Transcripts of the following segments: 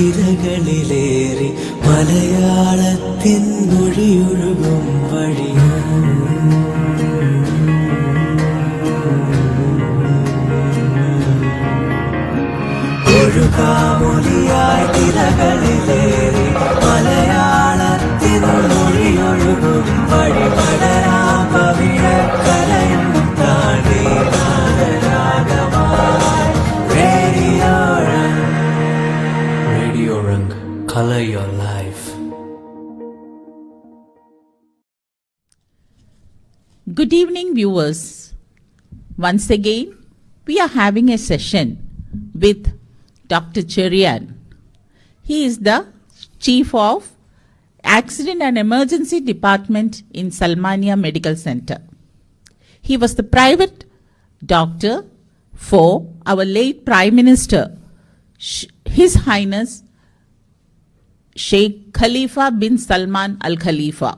തിരകളിലേറി മലയാളത്തിൻ മൊഴിയൊഴുകും വഴിയും ഒഴുകാമൊലിയായി തിരകളിലേറി മലയാളത്തിൻ മൊഴിയൊഴുകും വഴി പടരാം പവിഴക്കരയും താണ്ടി നാദരാഗമായി radio Rangh, color your life. Good evening, viewers. Once again, we are having a session with Dr. Cheriyan. He is the Chief of Accident and Emergency Department in Salmania Medical Center. He was the private doctor for our late Prime Minister, His Highness Sheikh Khalifa bin Salman Al Khalifa,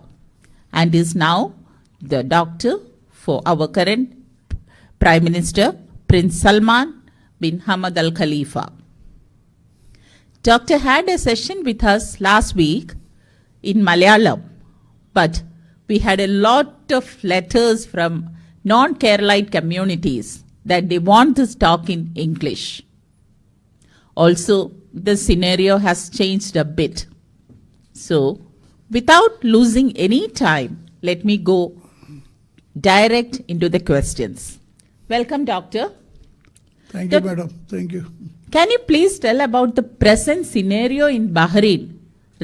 and is now the doctor for our current Prime Minister, Prince Salman bin Hamad Al Khalifa. Doctor had a session with us last week in Malayalam, but we had a lot of letters from non-Keralite communities that they want this talk in English. Also, the scenario has changed a bit. So, without losing any time, let me go direct into the questions. Welcome, Doctor. Thank you, Madam. Thank you. Can you please tell about the present scenario in Bahrain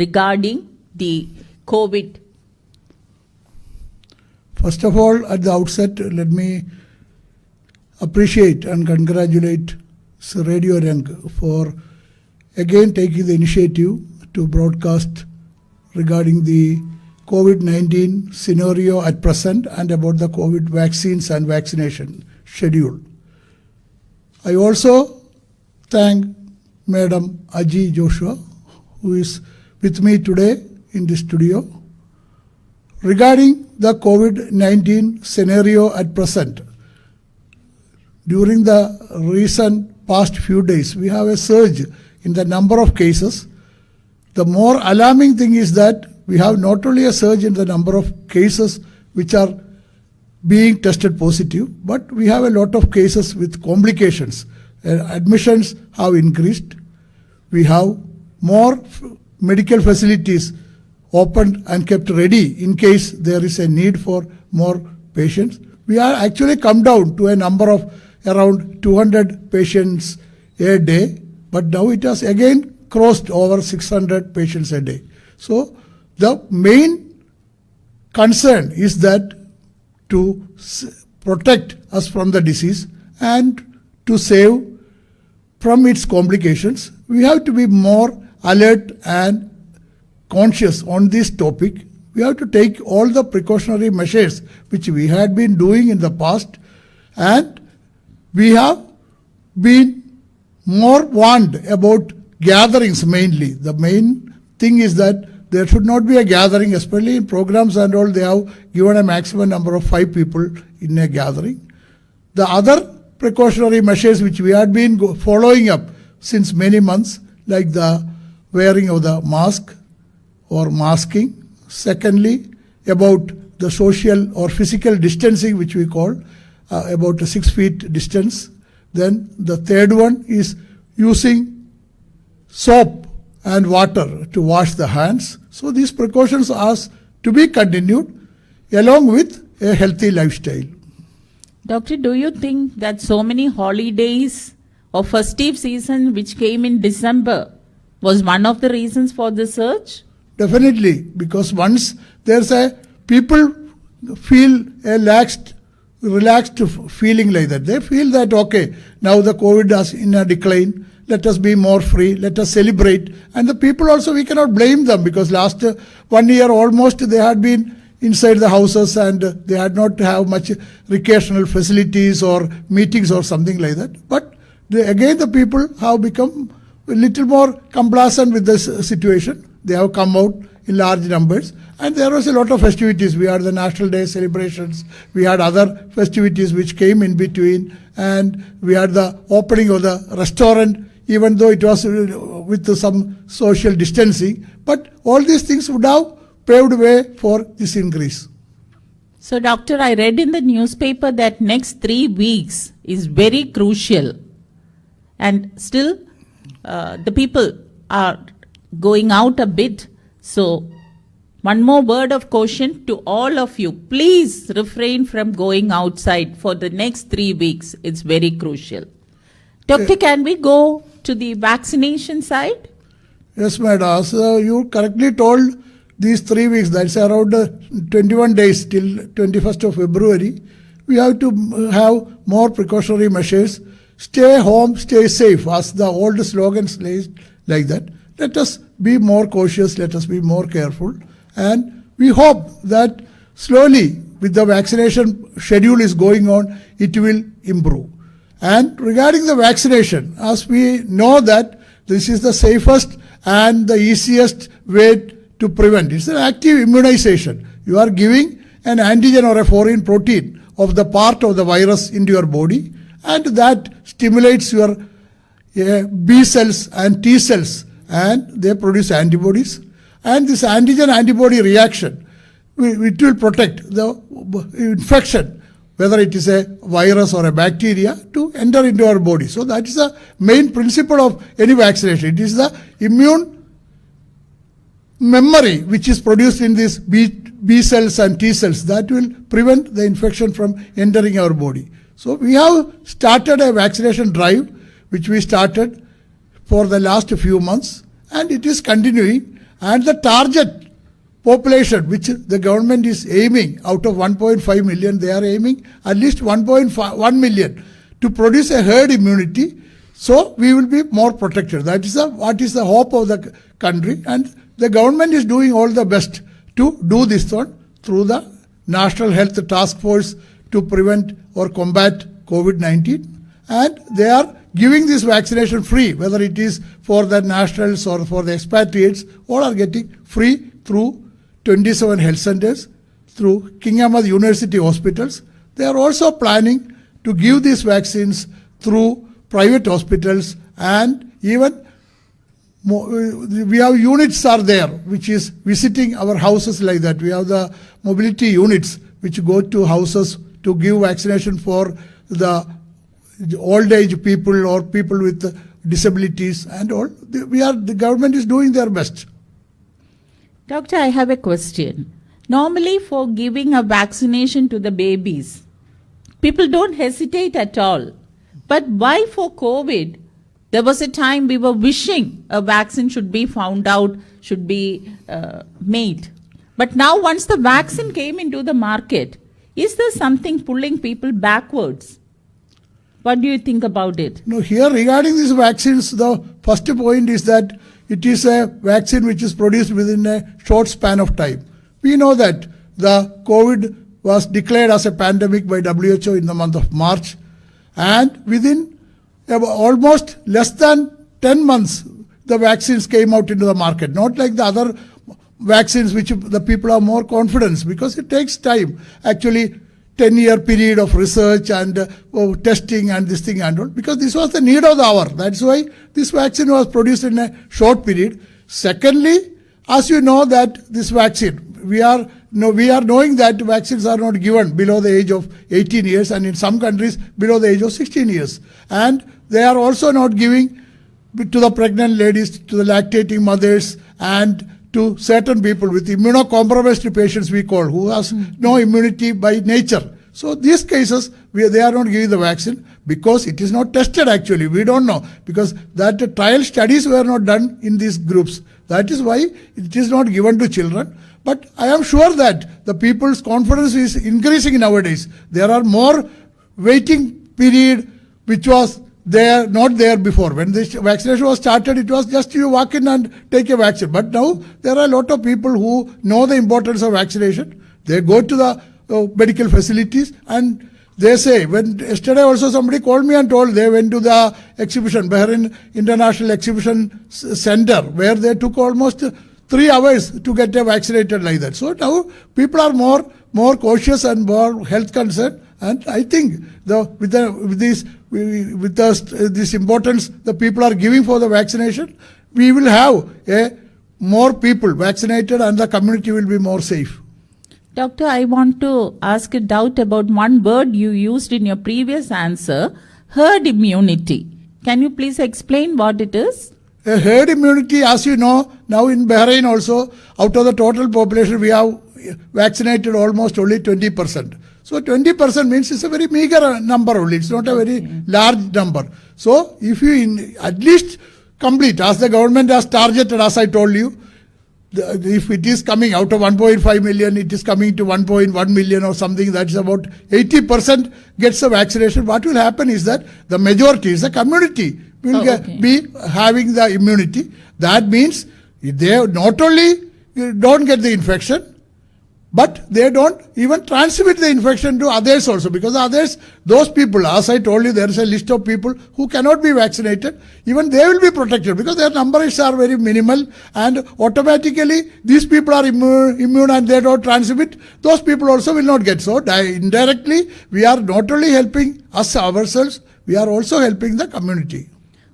regarding the COVID? First of all, at the outset, let me appreciate and congratulate Radio Rangh for again taking the initiative to broadcast regarding the COVID-19 scenario at present and about the COVID vaccines and vaccination schedule. I also thank Madam Aji Joshua, who is with me today in the studio. Regarding the COVID-19 scenario at present, during the recent past few days, we have a surge in the number of cases. The more alarming thing is that we have not only a surge in the number of cases which are being tested positive, but we have a lot of cases with complications. Admissions have increased. We have more medical facilities opened and kept ready in case there is a need for more patients. We are actually come down to a number of around 200 patients a day, but now it has again crossed over 600 patients a day. So the main concern is that to protect us from the disease and to save from its complications, we have to be more alert and conscious on this topic. We have to take all the precautionary measures which we had been doing in the past, and we have been more warned about gatherings mainly. The main thing is that there should not be a gathering, especially in programs and all. They have given a maximum number of 5 people in a gathering. The other precautionary measures which we had been following up since many months, like the wearing of the mask or masking. Secondly, about the social or physical distancing, which we call about a 6 feet distance. Then the third one is using soap and water to wash the hands. So these precautions are to be continued along with a healthy lifestyle. Doctor, do you think that so many holidays or festive season which came in December was one of the reasons for the surge? Definitely, because once there's a people feel a relaxed feeling like that. They feel that, okay, now the COVID is in a decline, let us be more free, let us celebrate. And the people also, we cannot blame them, because last 1 year almost they had been inside the houses and they had not have much recreational facilities or meetings or something like that. But again the people have become a little more complacent with this situation. They have come out in large numbers, and there was a lot of festivities. We had the National Day celebrations, we had other festivities which came in between, and we had the opening of the restaurant even though it was with some social distancing. But all these things would have paved way for this increase. So, doctor, I read in the newspaper that next 3 weeks is very crucial, and still the people are going out a bit. So, one more word of caution to all of you. Please refrain from going outside for the next 3 weeks. It's very crucial. Doctor, can we go to the vaccination side? Yes, madam. So you correctly told these 3 weeks, that's around 21 days till 21st of February. We have to have more precautionary measures. Stay home, stay safe, as the old slogan says like that. Let us be more cautious, let us be more careful. And we hope that slowly, with the vaccination schedule is going on, it will improve. And regarding the vaccination, as we know that this is the safest and the easiest way to prevent. It's an active immunization. You are giving an antigen or a foreign protein of the part of the virus into your body, and that stimulates your B cells and T cells, and they produce antibodies. And this antigen-antibody reaction, it will protect the infection, whether it is a virus or a bacteria, to enter into our body. So that is the main principle of any vaccination. It is the immune memory which is produced in these B cells and T cells that will prevent the infection from entering our body. So we have started a vaccination drive which we started for the last few months, and it is continuing. And the target population which the government is aiming, out of 1.5 million, they are aiming at least 1.1 million to produce a herd immunity. So we will be more protected. That is what is the hope of the country, and the government is doing all the best to do this one through the National Health Task Force to prevent or combat COVID-19. And they are giving this vaccination free, whether it is for the nationals or for the expatriates, all are getting free through 27 health centers, through King Ahmed University hospitals. They are also planning to give these vaccines through private hospitals, and even we have units are there which is visiting our houses like that. We have the mobility units which go to houses to give vaccination for the old age people or people with disabilities and all. The government is doing their best. Doctor, I have a question. Normally, for giving a vaccination to the babies, people don't hesitate at all. But why for COVID? There was a time we were wishing a vaccine should be found out, should be made. But now once the vaccine came into the market, is there something pulling people backwards? What do you think about it? No, here regarding these vaccines, the first point is that it is a vaccine which is produced within a short span of time. We know that the COVID was declared as a pandemic by WHO in the month of March, and within almost less than 10 months, the vaccines came out into the market. Not like the other vaccines which the people have more confidence, because it takes time. Actually, 10-year period of research and testing and this thing and all, because this was the need of the hour. That's why this vaccine was produced in a short period. Secondly, as you know that this vaccine, we are knowing that vaccines are not given below the age of 18 years, and in some countries below the age of 16 years. And they are also not giving to the pregnant ladies, to the lactating mothers, and to certain people with immunocompromised patients, we call, who has no immunity by nature. So these cases, they are not giving the vaccine because it is not tested actually. We don't know, because that trial studies were not done in these groups. That is why it is not given to children. But I am sure that the people's confidence is increasing nowadays. There are more waiting period which was not there before. When this vaccination was started, it was just you walk in and take a vaccine. But now there are a lot of people who know the importance of vaccination. They go to the medical facilities and they say, yesterday also somebody called me and told they went to the exhibition, Bahrain International Exhibition Center, where they took almost 3 hours to get vaccinated like that. So now people are more cautious and more health concerned. And I think with these with us, this importance the people are giving for the vaccination, we will have more people vaccinated and the community will be more safe. Doctor, I want to ask a doubt about one word you used in your previous answer, herd immunity. Can you please explain what it is? A herd immunity, as you know, now in Bahrain also, out of the total population, we have vaccinated almost only 20%. So 20% means it's a very meager number only. It's not a very large number. So if you at least complete, as the government has targeted, as I told you, if it is coming out of 1.5 million, it is coming to 1.1 million or something, that's about 80% gets the vaccination. What will happen is that the majority is the community will be having the immunity. That means they not only don't get the infection, but they don't even transmit the infection to others also, because others, those people, as I told you, there is a list of people who cannot be vaccinated. Even they will be protected because their numbers are very minimal, and automatically these people are immune and they don't transmit. Those people also will not get. So indirectly, we are not only helping us ourselves, we are also helping the community.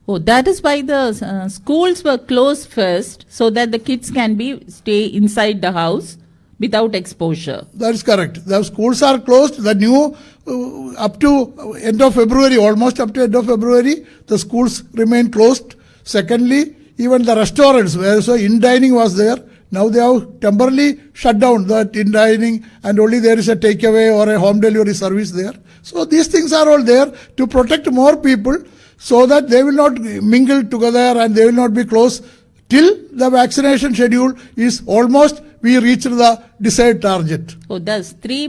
Oh, that is why the schools were closed first, so that the kids can stay inside the house without exposure. That is correct. The schools are closed. The new, up to end of February, almost up to end of February, the schools remain closed. Secondly, even the restaurants where so in-dining was there, now they have temporarily shut down that in-dining and only there is a takeaway or a home delivery service there. So these things are all there to protect more people so that they will not mingle together and they will not be close till the vaccination schedule is almost, we reached the desired target. Oh, thus 3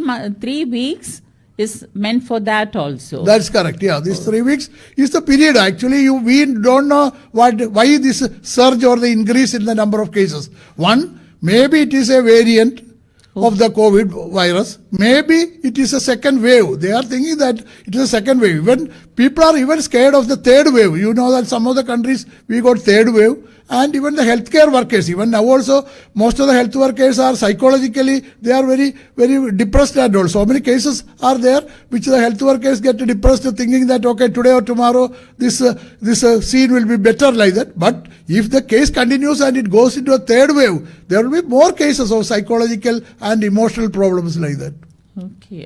weeks is meant for that also. That's correct. Yeah, these 3 weeks is the period. Actually, we don't know why this surge or the increase in the number of cases. One, maybe it is a variant of the COVID virus. Maybe it is a second wave. They are thinking that it is a second wave. Even people are even scared of the third wave. You know that some of the countries we got third wave. And even the healthcare workers, even now also, most of the health workers are psychologically, they are very, very depressed and all. So many cases are there which the health workers get depressed thinking that, okay, today or tomorrow this scene will be better like that. But if the case continues and it goes into a third wave, there will be more cases of psychological and emotional problems like that.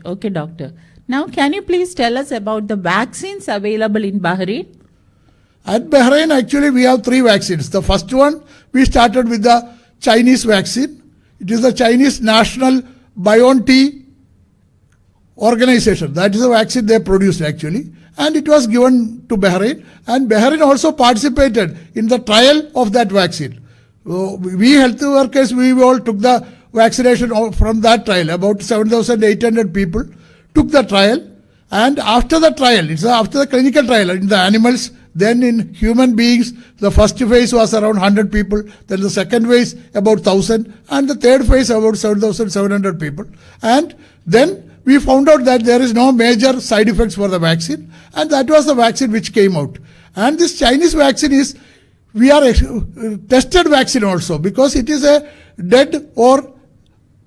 Okay, doctor. Now, can you please tell us about the vaccines available in Bahrain? At Bahrain, actually, we have 3 vaccines. The first one, we started with the Chinese vaccine. It is the Chinese National BioNTech organization. That is the vaccine they produced, actually. And it was given to Bahrain. And Bahrain also participated in the trial of that vaccine. We health workers, we all took the vaccination from that trial. About 7,800 people took the trial. And after the trial, it's after the clinical trial in the animals, then in human beings, the first phase was around 100 people, then the second phase about 1,000, and the third phase about 7,700 people. And then we found out that there is no major side effects for the vaccine, and that was the vaccine which came out. And this Chinese vaccine is, we are tested vaccine also, because it is a dead or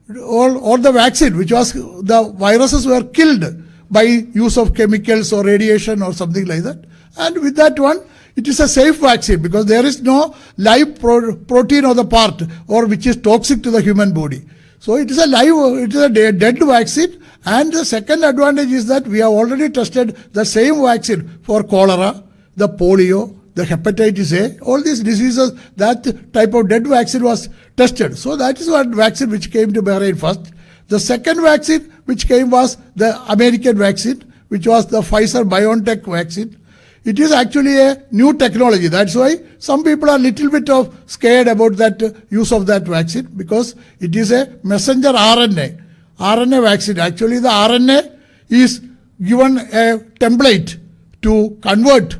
the vaccine which was, the viruses were killed by use of chemicals or radiation or something like that. And with that one, it is a safe vaccine because there is no live protein or the part or which is toxic to the human body. So it is a dead vaccine. And the second advantage is that we have already tested the same vaccine for cholera, the polio, the hepatitis A, all these diseases, that type of dead vaccine was tested. So that is one vaccine which came to Bahrain first. The second vaccine which came was the American vaccine, which was the Pfizer-BioNTech vaccine. It is actually a new technology. That's why some people are a little bit scared about that use of that vaccine, because it is a messenger RNA vaccine. Actually, the RNA is given a template to convert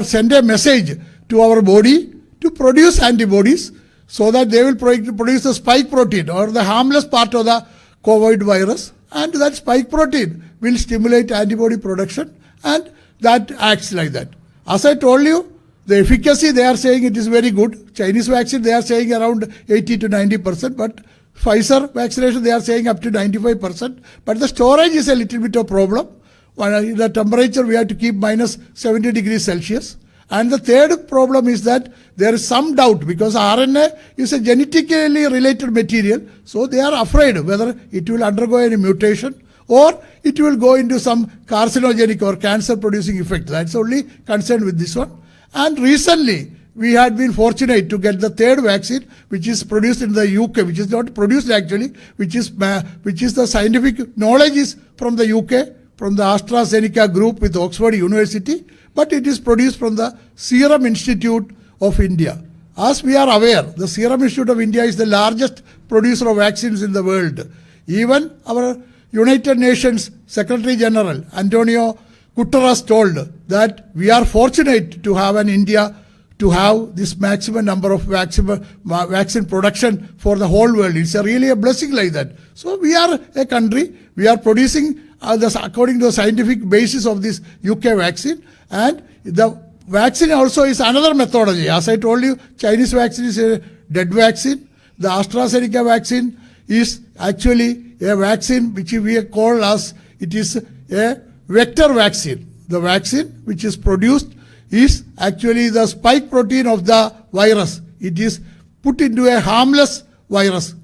send a message to our body to produce antibodies so that they will produce the spike protein or the harmless part of the COVID virus, and that spike protein will stimulate antibody production, and that acts like that. As I told you, the efficacy, they are saying it is very good. Chinese vaccine, they are saying around 80 to 90%, but Pfizer vaccination, they are saying up to 95%. But the storage is a little bit of problem. the temperature we have to keep minus 70 degrees Celsius. And the third problem is that there is some doubt because RNA is a genetically related material. So they are afraid whether it will undergo any mutation or it will go into some carcinogenic or cancer producing effect. That's only concerned with this one. And recently we had been fortunate to get the third vaccine which is produced in the UK, which is not produced actually, which is the scientific knowledge is from the UK, from the AstraZeneca group with Oxford University, but it is produced from the Serum Institute of India. As we are aware, the Serum Institute of India is the largest producer of vaccines in the world. Even our United Nations Secretary General Antonio Guterres told that we are fortunate to have an India to have this maximum number of vaccine production for the whole world. It's really a blessing like that. So we are a country, we are producing according to the scientific basis of this UK vaccine, and the vaccine also is another methodology. As I told you, Chinese vaccine is a dead vaccine. The AstraZeneca vaccine is actually a vaccine which we call as, it is a vector vaccine. The vaccine which is produced is actually the spike protein of the virus. It is put into a harmless virus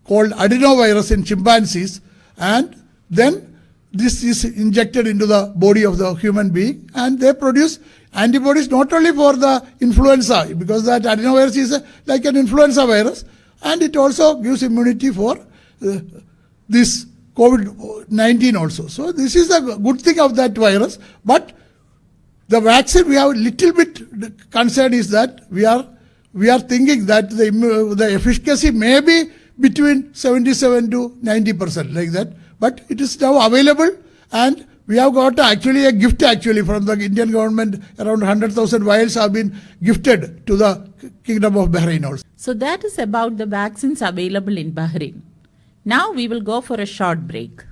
called adenovirus in chimpanzees, and then this is injected into the body of the human being, and they produce antibodies not only for the influenza, because that adenovirus is like an influenza virus, and it also gives immunity for this COVID-19 also. So this is the good thing of that virus. But the vaccine, we have a little bit concern is that we are thinking that the efficacy may be between 77 to 90% like that. But it is now available, and we have got actually a gift from the Indian government. Around 100,000 vials have been gifted to the Kingdom of Bahrain also. So that is about the vaccines available in Bahrain. Now we will go for a short break.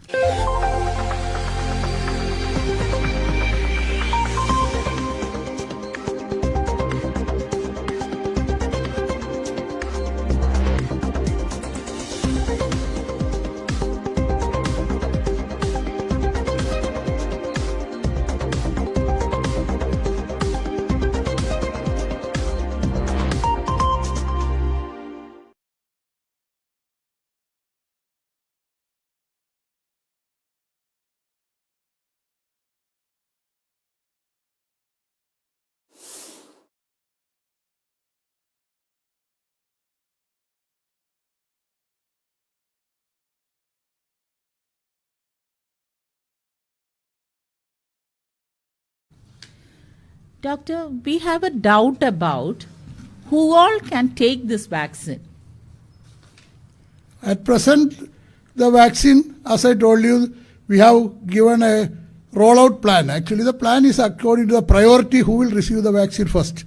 Doctor, we have a doubt about who all can take this vaccine. At present, the vaccine, as I told you, we have given a rollout plan. Actually, the plan is according to the priority who will receive the vaccine first.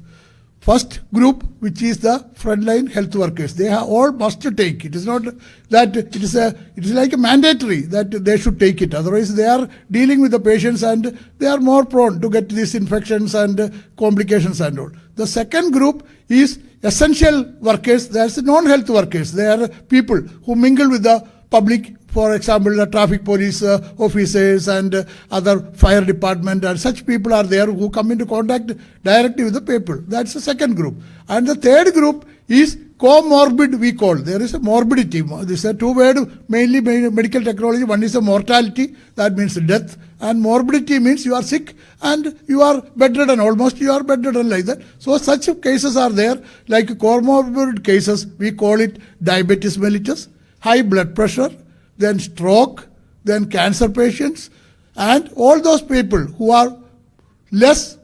First group, which is the frontline health workers, they are all must take. It is not that it is like a mandatory that they should take it. Otherwise, they are dealing with the patients and they are more prone to get these infections and complications and all. The second group is essential workers. There's non-health workers. They are people who mingle with the public. For example, the traffic police officers and other fire department, and such people are there who come into contact directly with the people. That's the second group. And the third group is comorbid, we call. There is a morbidity. This is a two word, mainly medical technology. One is a mortality, that means death. And morbidity means you are sick and you are bedridden, almost you are bedridden like that. So such cases are there, like comorbid cases, we call it diabetes mellitus, high blood pressure, then stroke, then cancer patients, and all those people who are less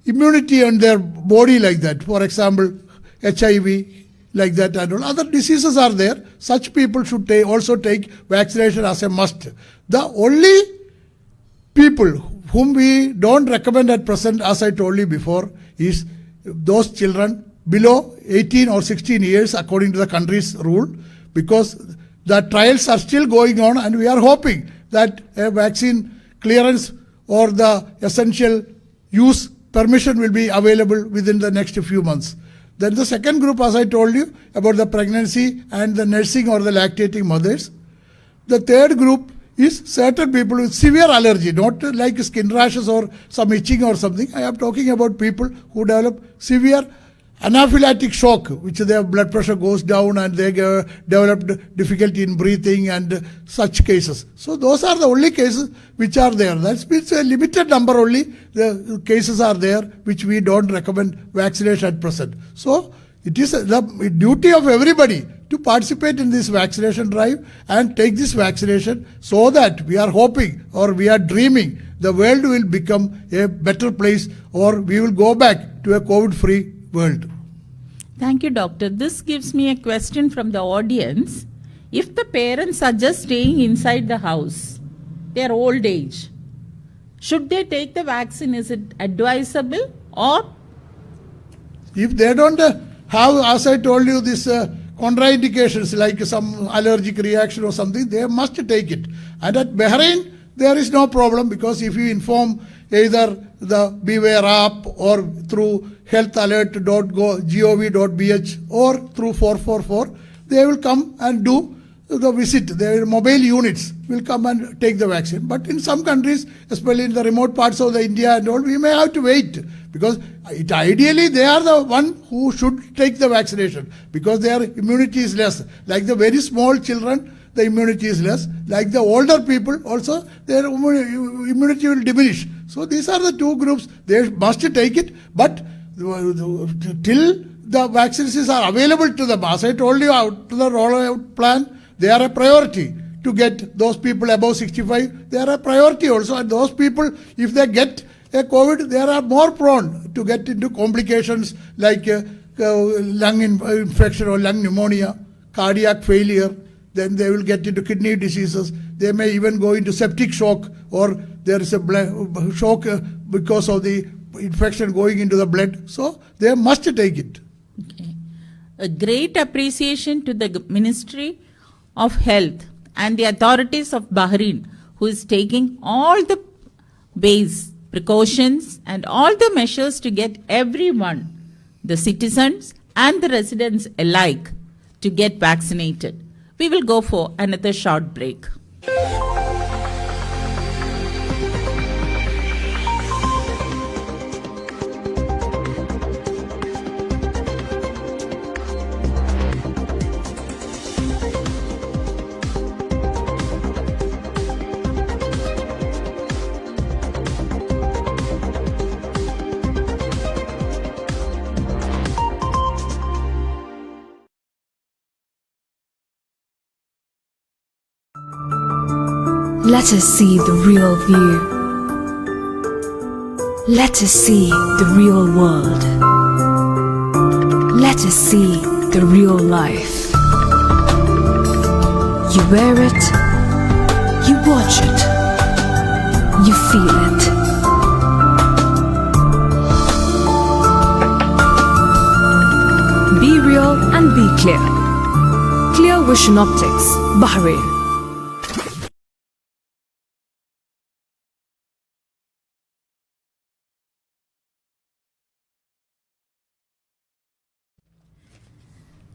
immunity on their body like that. For example, HIV, like that, and all other diseases are there. Such people should also take vaccination as a must. The only people whom we don't recommend at present, as I told you before, is those children below 18 or 16 years according to the country's rule, because the trials are still going on, and we are hoping that a vaccine clearance or the essential use permission will be available within the next few months. Then the second group, as I told you, about the pregnancy and the nursing or the lactating mothers. The third group is certain people with severe allergy, not like skin rashes or some itching or something. I am talking about people who develop severe anaphylactic shock, which their blood pressure goes down and they developed difficulty in breathing and such cases. So those are the only cases which are there. That means a limited number only the cases are there which we don't recommend vaccination at present. So it is the duty of everybody to participate in this vaccination drive and take this vaccination, so that we are hoping or we are dreaming the world will become a better place, or we will go back to a COVID-free world. Thank you, Doctor. This gives me a question from the audience. If the parents are just staying inside the house, they are old age, should they take the vaccine? Is it advisable? Or if they don't have, as I told you, this contraindications like some allergic reaction or something, they must take it. And at Bahrain, there is no problem, because if you inform either the Beware app or through healthalert.gov.bh or through 444, they will come and do the visit. Their mobile units will come and take the vaccine. But in some countries, especially in the remote parts of the India and all, we may have to wait, because ideally they are the one who should take the vaccination, because their immunity is less. Like the very small children, the immunity is less. Like the older people also, their immunity will diminish. So these are the two groups. They must take it, but till the vaccines are available to them, as I told you, out to the rollout plan, they are a priority. To get those people above 65, they are a priority also. And those people, if they get a COVID, they are more prone to get into complications like lung infection or lung pneumonia, cardiac failure. Then they will get into kidney diseases. They may even go into septic shock, or there is a shock because of the infection going into the blood. So they must take it. okay. A great appreciation to the Ministry of Health and the authorities of Bahrain, who is taking all the ways, precautions and all the measures to get everyone, the citizens and the residents alike, to get vaccinated. We will go for another short break. Let us see the real view. Let us see the real world. Let us see the real life. You wear it, you watch it, you feel it. Be real and be clear. Clear Vision Optics, Bahrain.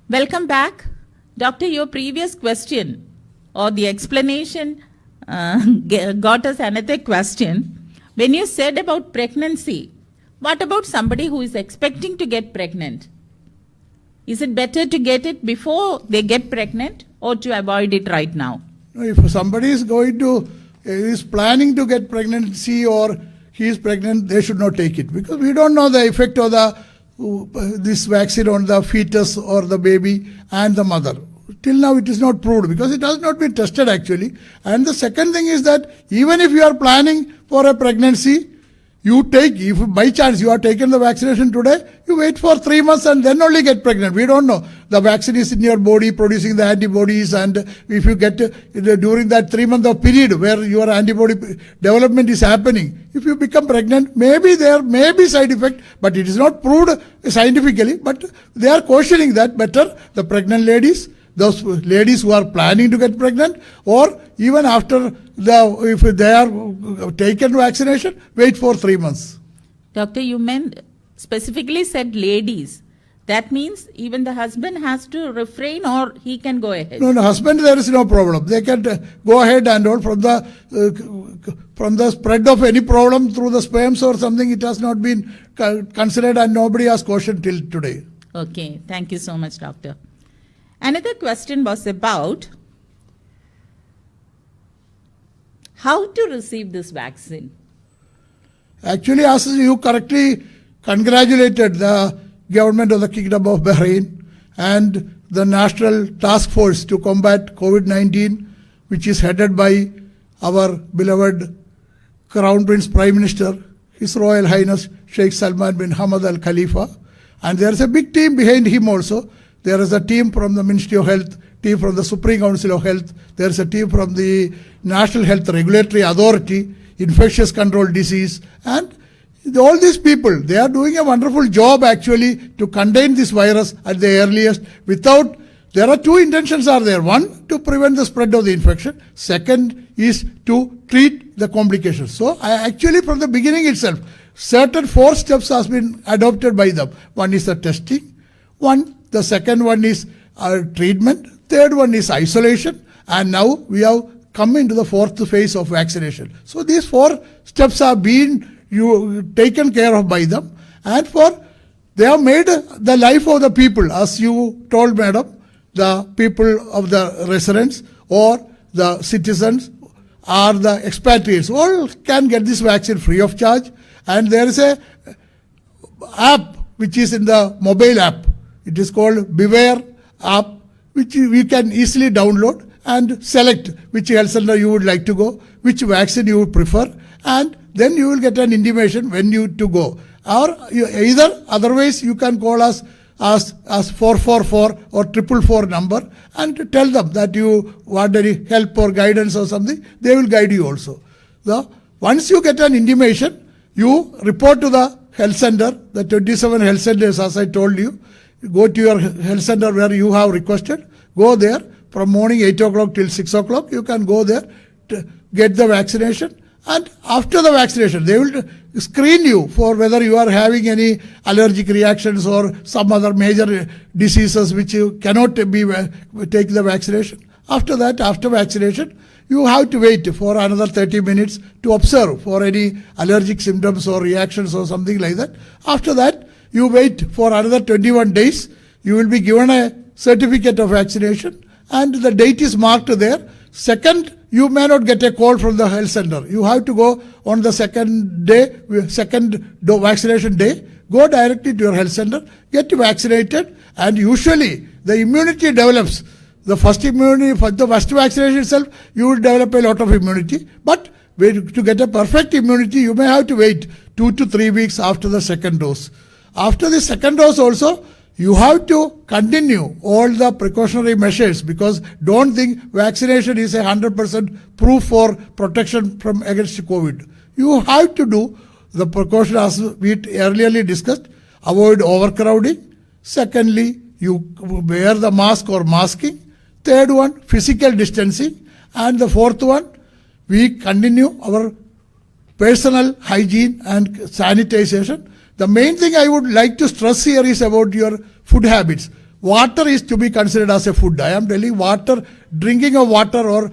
Welcome back. Doctor, your previous question or the explanation got us another question. When you said about pregnancy, what about somebody who is expecting to get pregnant? Is it better to get it before they get pregnant or to avoid it right now? If somebody is is planning to get pregnancy or he is pregnant, they should not take it, because we don't know the effect of this vaccine on the fetus or the baby and the mother. Till now it is not proved, because it has not been tested actually. And the second thing is that even if you are planning for a pregnancy, you take, if by chance you are taken the vaccination today, you wait for 3 months and then only get pregnant. We don't know. The vaccine is in your body producing the antibodies, and if you get during that 3 month of period where your antibody development is happening, if you become pregnant, maybe there may be side effect, but it is not proved scientifically. But they are cautioning that better the pregnant ladies, those ladies who are planning to get pregnant, or even after if they are taken vaccination, wait for 3 months. Doctor, you specifically said ladies. That means even the husband has to refrain or he can go ahead. No, husband, there is no problem. They can go ahead and all from the spread of any problem through the sperms or something. It has not been considered and nobody has cautioned till today. Okay, thank you so much, doctor. Another question was about how to receive this vaccine. Actually, as you correctly congratulated the government of the Kingdom of Bahrain and the National Task Force to combat COVID-19, which is headed by our beloved Crown Prince Prime Minister, His Royal Highness Sheikh Salman bin Hamad Al Khalifa. And there is a big team behind him also. There is a team from the Ministry of Health, team from the Supreme Council of Health, there is a team from the National Health Regulatory Authority, Infectious Control Disease, and all these people, they are doing a wonderful job actually to contain this virus at the earliest without, there are two intentions are there. One, to prevent the spread of the infection. Second is to treat the complications. So actually from the beginning itself, certain 4 steps has been adopted by them. One is the testing, the second one is treatment, third one is isolation, and now we have come into the 4th phase of vaccination. So these 4 steps are being taken care of by them, and they have made the life of the people, as you told madam, the people of the residents or the citizens or the expatriates all can get this vaccine free of charge. And there is a app which is in the mobile app. It is called Beware app, which we can easily download and select which health center you would like to go, which vaccine you would prefer, and then you will get an intimation when you to go. Or either otherwise you can call us as 444 or 444 number and tell them that you want any help or guidance or something. They will guide you also. Once you get an intimation, you report to the health center, the 27 health centers as I told you. You go to your health center where you have requested, go there from morning 8 o'clock till 6 o'clock. You can go there to get the vaccination. And after the vaccination, they will screen you for whether you are having any allergic reactions or some other major diseases which you cannot take the vaccination. After that, after vaccination, you have to wait for another 30 minutes to observe for any allergic symptoms or reactions or something like that. After that, you wait for another 21 days. You will be given a certificate of vaccination and the date is marked there. Second, you may not get a call from the health center. You have to go on the second vaccination day, go directly to your health center, get vaccinated, and usually the immunity develops. The first vaccination itself, you will develop a lot of immunity. But to get a perfect immunity, you may have to wait 2 to 3 weeks after the second dose. After the second dose also, you have to continue all the precautionary measures, because don't think vaccination is 100% proof for protection from against COVID. You have to do the precaution as we earlier discussed. Avoid overcrowding. Secondly, you wear the mask or masking. Third one, physical distancing. And the fourth one, we continue our personal hygiene and sanitization. The main thing I would like to stress here is about your food habits. Water is to be considered as a food. I am telling water, drinking of water or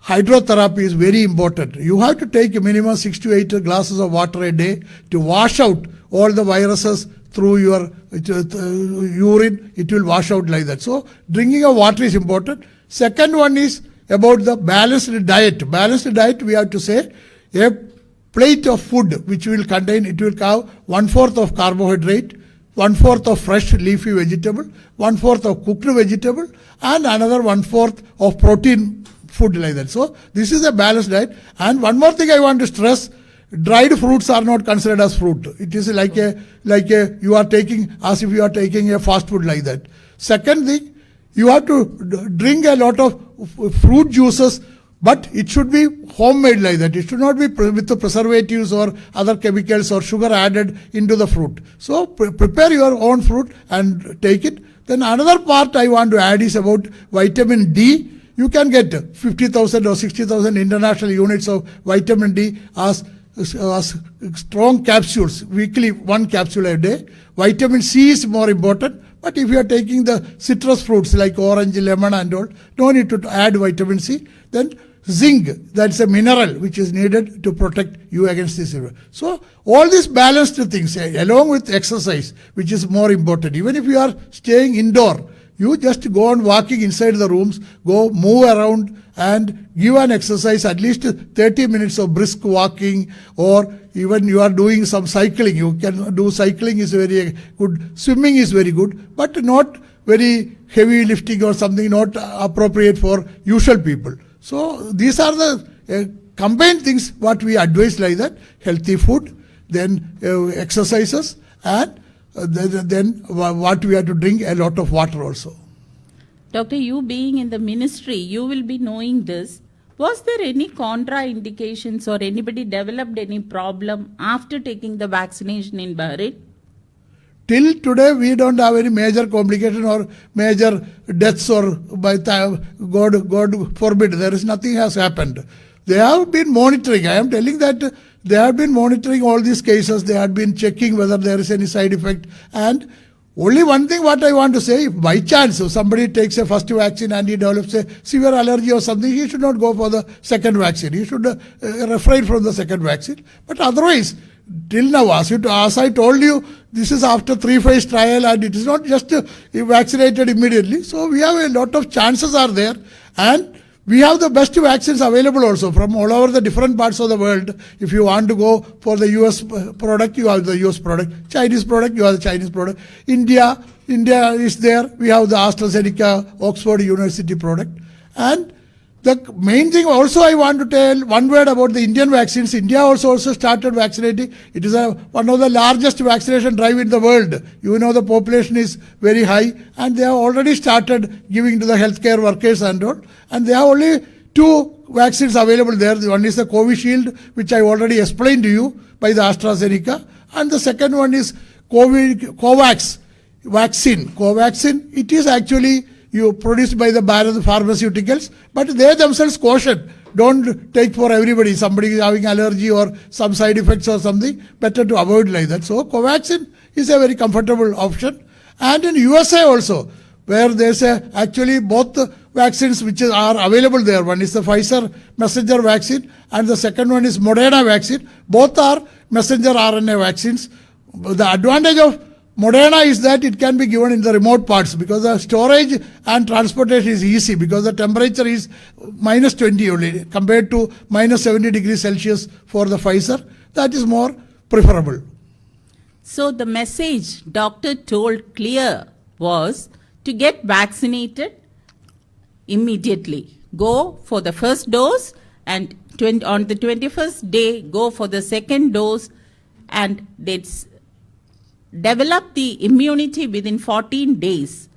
hydrotherapy is very important. You have to take a minimum 6 to 8 glasses of water a day to wash out all the viruses through your urine. It will wash out like that. So drinking of water is important. Second one is about the balanced diet. Balanced diet, we have to say, a plate of food which will contain, it will have 1/4 of carbohydrate, 1/4 of fresh leafy vegetable, 1/4 of cooked vegetable, and another 1/4 of protein food like that. So this is a balanced diet. And one more thing I want to stress, dried fruits are not considered as fruit. It is like you are taking, as if you are taking a fast food like that. Second thing, you have to drink a lot of fruit juices, but it should be homemade like that. It should not be with the preservatives or other chemicals or sugar added into the fruit. So prepare your own fruit and take it. Then another part I want to add is about vitamin D. You can get 50,000 or 60,000 international units of vitamin D as strong capsules, weekly 1 capsule a day. Vitamin C is more important. But if you are taking the citrus fruits like orange, lemon and all, no need to add vitamin C. Then zinc, that's a mineral which is needed to protect you against this. So all these balanced things, along with exercise, which is more important. Even if you are staying indoor, you just go on walking inside the rooms, go move around and give an exercise, at least 30 minutes of brisk walking, or even you are doing some cycling. You can do cycling is very good, swimming is very good, but not very heavy lifting or something not appropriate for usual people. So these are the combined things what we advise, like that: healthy food, then exercises, and then what we have to drink a lot of water also. Doctor, you being in the ministry, you will be knowing this. Was there any contraindications or anybody developed any problem after taking the vaccination in Bahrain? Till today, we don't have any major complication or major deaths, or by time, God forbid, there is nothing has happened. They have been monitoring. I am telling that they have been monitoring all these cases. They have been checking whether there is any side effect. And only one thing what I want to say, if by chance if somebody takes a first vaccine and he develops a severe allergy or something, he should not go for the second vaccine. He should refrain from the second vaccine. But otherwise, till now, as I told you, this is after 3-phase trial, and it is not just vaccinated immediately. So we have a lot of chances are there, and we have the best vaccines available also from all over the different parts of the world. If you want to go for the US product, you have the US product. Chinese product, you have the Chinese product. India is there. We have the AstraZeneca, Oxford University product. And the main thing also I want to tell one word about the Indian vaccines. India also started vaccinating. It is one of the largest vaccination drive in the world. You know, the population is very high, and they have already started giving to the healthcare workers and all. And there are only 2 vaccines available there. One is the Covishield, which I already explained to you, by the AstraZeneca. And the second one is Covax vaccine. Covaxin, it is actually produced by the Bharat Pharmaceuticals, but they themselves caution, don't take for everybody. Somebody is having allergy or some side effects or something, better to avoid like that. So Covaxin is a very comfortable option. And in USA also, where there's actually both vaccines which are available there. One is the Pfizer messenger vaccine, and the second one is Moderna vaccine. Both are messenger RNA vaccines. The advantage of Moderna is that it can be given in the remote parts, because the storage and transportation is easy, because the temperature is minus 20 only compared to minus 70 degrees Celsius for the Pfizer. That is more preferable. So the message doctor told clear was to get vaccinated immediately. Go for the first dose, and on the 21st day, go for the second dose, and that's develop the immunity within 14 days.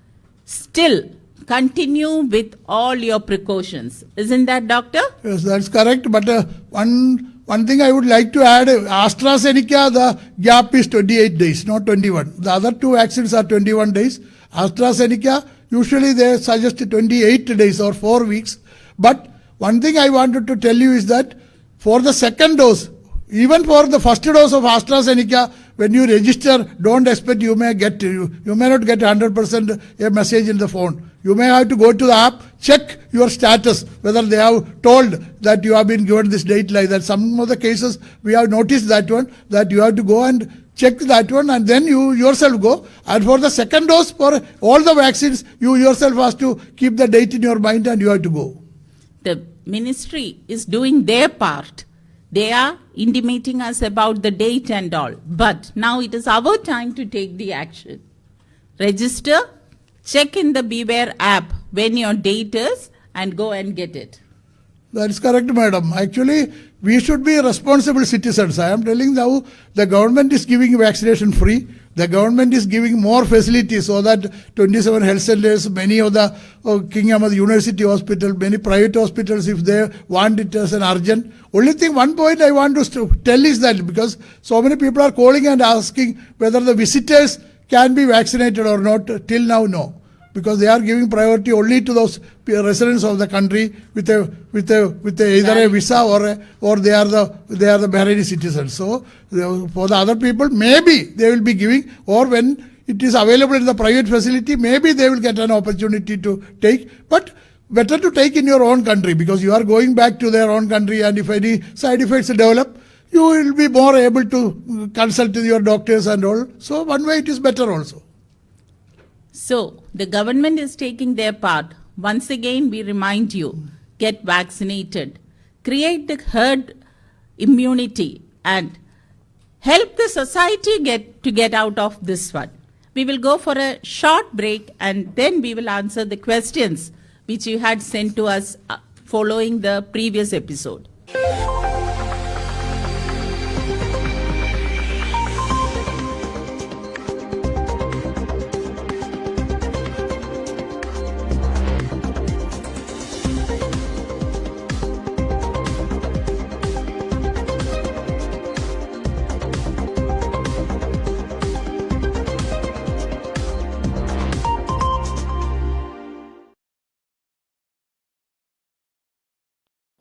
Still, continue with all your precautions. Isn't that, doctor? Yes, that's correct. But one thing I would like to add, AstraZeneca, the gap is 28 days, not 21. The other 2 vaccines are 21 days. AstraZeneca, usually they suggest 28 days or 4 weeks. But one thing I wanted to tell you is that for the second dose, even for the first dose of AstraZeneca, when you register, don't expect you may not get 100% a message in the phone. You may have to go to the app, check your status, whether they have told that you have been given this date like that. Some of the cases we have noticed that one, that you have to go and check that one, and then you yourself go. And for the second dose, for all the vaccines, you yourself have to keep the date in your mind and you have to go. The ministry is doing their part. They are intimating us about the date and all. But now it is our time to take the action. Register, check in the Beware app when your date is, and go and get it. That is correct, madam. Actually, we should be responsible citizens. I am telling now, the government is giving vaccination free. The government is giving more facilities so that 27 health centers, many of the King Ahmed University Hospital, many private hospitals, if they want it as an urgent. Only thing, one point I want to tell is that, because so many people are calling and asking whether the visitors can be vaccinated or not, till now, no. Because they are giving priority only to those residents of the country with either a visa or they are the Bahraini citizens. So for the other people, maybe they will be giving, or when it is available in the private facility, maybe they will get an opportunity to take. But better to take in your own country, because you are going back to their own country, and if any side effects develop, you will be more able to consult with your doctors and all. So one way it is better also. So, the government is taking their part. Once again, we remind you, get vaccinated, create the herd immunity, and help the society get out of this one. We will go for a short break, and then we will answer the questions which you had sent to us following the previous episode.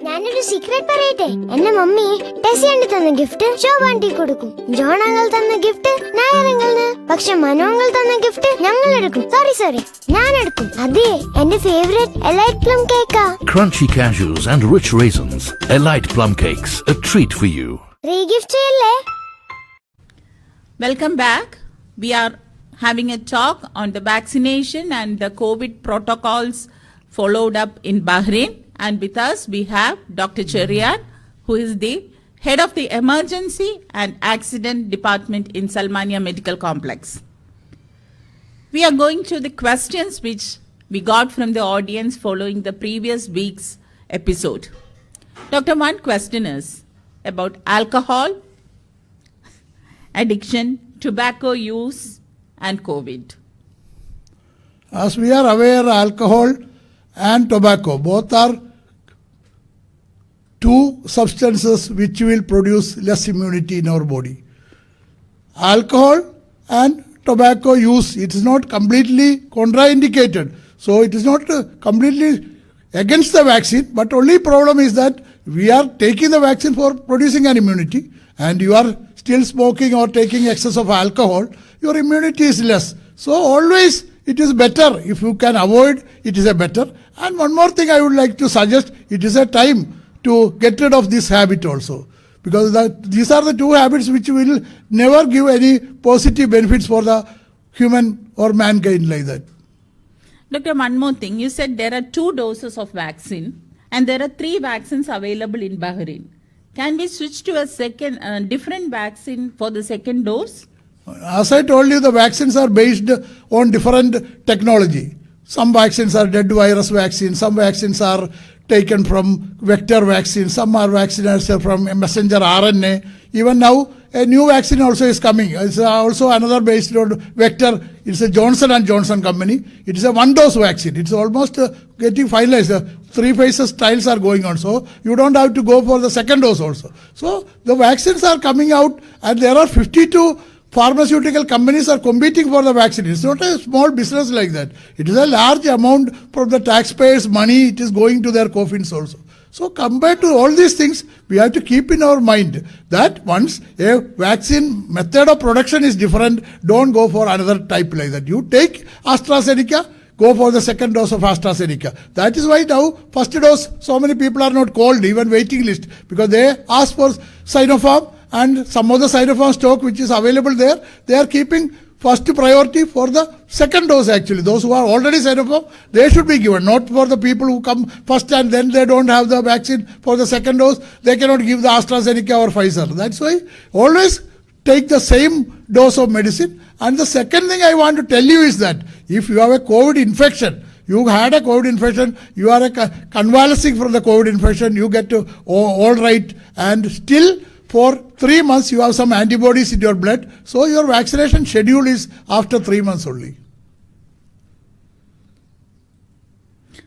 ഞാനൊരു secret പറയട്ടെ. എന്റെ mummy Tessy anti തന്ന gift ശോഭ anti കൊടുക്കും, John uncle തന്ന gift Nair അങ്കിളിന്, പക്ഷെ Manu uncle തന്ന gift ഞങ്ങൾ എടുക്കും. സോറി ഞാൻ എടുക്കും. അതെ, എന്റെ ഫേവറേറ്റ് എലൈറ്റ് പ്ലം കേക്കാ. Crunchy cashews and rich raisins. Elite plum cakes, a treat for you. റീഗിഫ്റ്റ് ചെയ്യല്ലേ? Welcome back. We are having a talk on the vaccination and the COVID protocols followed up in Bahrain. And with us we have Dr. Cheriyan, who is the head of the emergency and accident department in Salmania Medical Complex. We are going to the questions which we got from the audience following the previous week's episode. Doctor, one question is about alcohol, addiction, tobacco use, and COVID. As we are aware, alcohol and tobacco both are two substances which will produce less immunity in our body. Alcohol and tobacco use, it is not completely contraindicated. So it is not completely against the vaccine, but only problem is that we are taking the vaccine for producing an immunity, and you are still smoking or taking excess of alcohol, your immunity is less. So always it is better if you can avoid, it is a better. And one more thing I would like to suggest, it is a time to get rid of this habit also, because these are the two habits which will never give any positive benefits for the human or mankind like that. Doctor, one more thing. You said there are 2 doses of vaccine and there are 3 vaccines available in Bahrain. Can we switch to a second different vaccine for the second dose? As I told you, the vaccines are based on different technology. Some vaccines are dead virus vaccines, some vaccines are taken from vector vaccines, some are vaccinated from messenger RNA. Even now, a new vaccine also is coming. It's also another based on vector. It's a Johnson & Johnson company. It is a 1-dose vaccine. It's almost getting finalized. 3 phases trials are going on. So you don't have to go for the second dose also. So the vaccines are coming out, and there are 52 pharmaceutical companies are competing for the vaccine. It's not a small business like that. It is a large amount from the taxpayers' money. It is going to their coffins also. So compared to all these things, we have to keep in our mind that once a vaccine method of production is different, don't go for another type like that. You take AstraZeneca, go for the second dose of AstraZeneca. That is why now first dose, so many people are not called, even waiting list, because they ask for Sinopharm, and some of the Sinopharm stock which is available there, they are keeping first priority for the second dose actually. Those who are already Sinopharm, they should be given, not for the people who come first and then they don't have the vaccine for the second dose, they cannot give the AstraZeneca or Pfizer. That's why always take the same dose of medicine. And the second thing I want to tell you is that if you have a COVID infection, you had a COVID infection, you are convalescing from the COVID infection, you get to all right, and still for 3 months you have some antibodies in your blood, so your vaccination schedule is after 3 months only.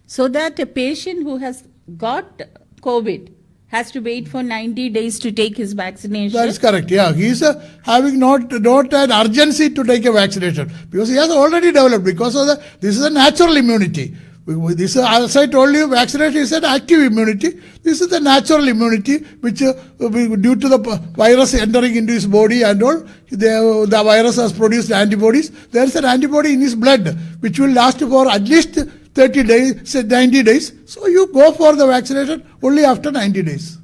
So that a patient who has got COVID has to wait for 90 days to take his vaccination? That's correct, yeah. He is having not an urgency to take a vaccination, because he has already developed, because of this is a natural immunity. This, as I told you, vaccination is an active immunity. This is the natural immunity which, due to the virus entering into his body and all, the virus has produced antibodies. There is an antibody in his blood which will last for at least 30 days, say 90 days. So you go for the vaccination only after 90 days.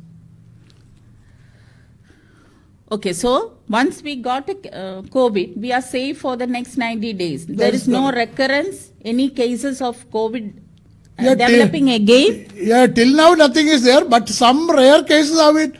Okay, so once we got COVID, we are safe for the next 90 days. There is no recurrence, any cases of COVID developing again? Yeah, till now nothing is there, but some rare cases have been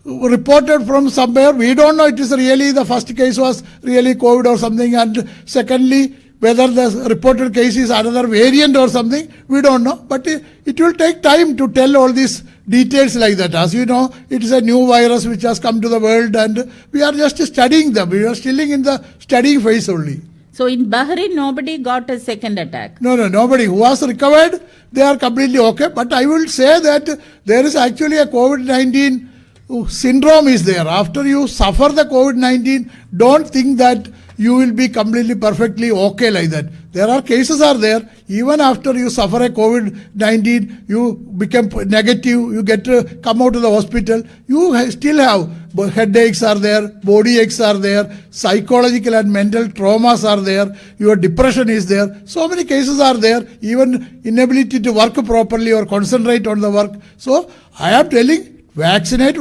reported from somewhere. We don't know it is really the first case was really COVID or something, and secondly, whether the reported case is another variant or something, we don't know. But it will take time to tell all these details like that. As you know, it is a new virus which has come to the world and we are just studying them. We are still in the studying phase only. So in Bahrain, nobody got a second attack? No, nobody. Who has recovered, they are completely okay. But I will say that there is actually a COVID-19 syndrome is there. After you suffer the COVID-19, don't think that you will be completely perfectly okay like that. There are cases are there. Even after you suffer a COVID-19, you become negative, you get to come out of the hospital, you still have headaches are there, body aches are there, psychological and mental traumas are there, your depression is there. So many cases are there, even inability to work properly or concentrate on the work. So I am telling, vaccinate.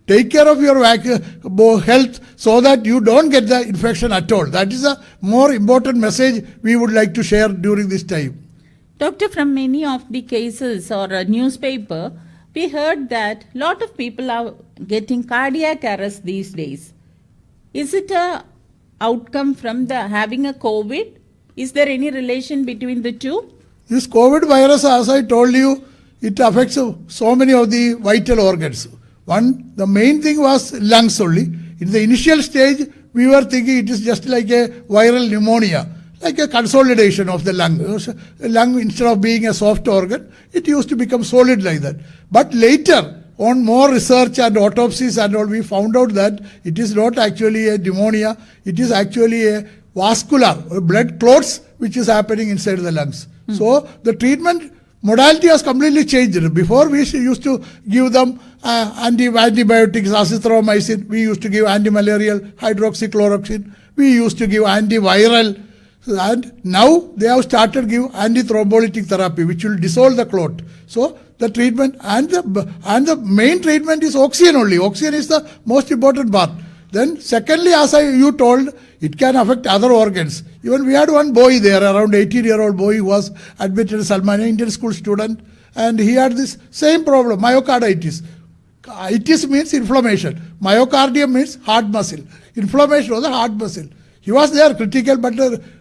Take care of your health so that you don't get the infection at all. That is a more important message we would like to share during this time. Doctor, from many of the cases or a newspaper, we heard that a lot of people are getting cardiac arrest these days. Is it a outcome from the having a COVID? Is there any relation between the two? This COVID virus, as I told you, it affects so many of the vital organs. One, the main thing was lungs only. In the initial stage, we were thinking it is just like a viral pneumonia, like a consolidation of the lung. Lung, instead of being a soft organ, it used to become solid like that. But later, on more research and autopsies and all, we found out that it is not actually a pneumonia, it is actually a vascular, blood clots, which is happening inside the lungs. So the treatment modality has completely changed. Before we used to give them antibiotics, azithromycin. We used to give anti-malarial, hydroxychloroquine. We used to give antiviral. And now they have started give antithrombolytic therapy, which will dissolve the clot. So the treatment and the main treatment is oxygen only. Oxygen is the most important part. Then secondly, as you told, it can affect other organs. Even we had one boy there, around 18-year-old boy who was admitted as an Indian school student, and he had this same problem, myocarditis. Itis means inflammation. Myocardium means heart muscle. Inflammation of the heart muscle. He was there critical, but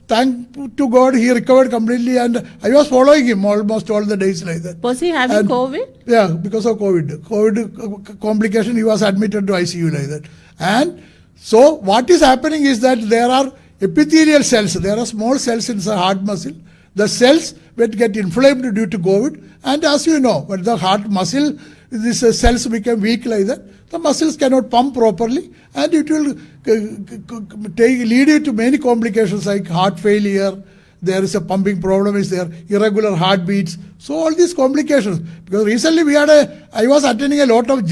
thank to God he recovered completely, and I was following him almost all the days like that. Was he having COVID? Yeah, because of COVID. COVID complication, he was admitted to ICU like that. And so what is happening is that there are epithelial cells. There are small cells in the heart muscle. The cells will get inflamed due to COVID. And as you know, when the heart muscle, these cells become weak like that, the muscles cannot pump properly, and it will lead you to many complications like heart failure. There is a pumping problem, is there, irregular heartbeats. So all these complications. Because recently I was attending a lot of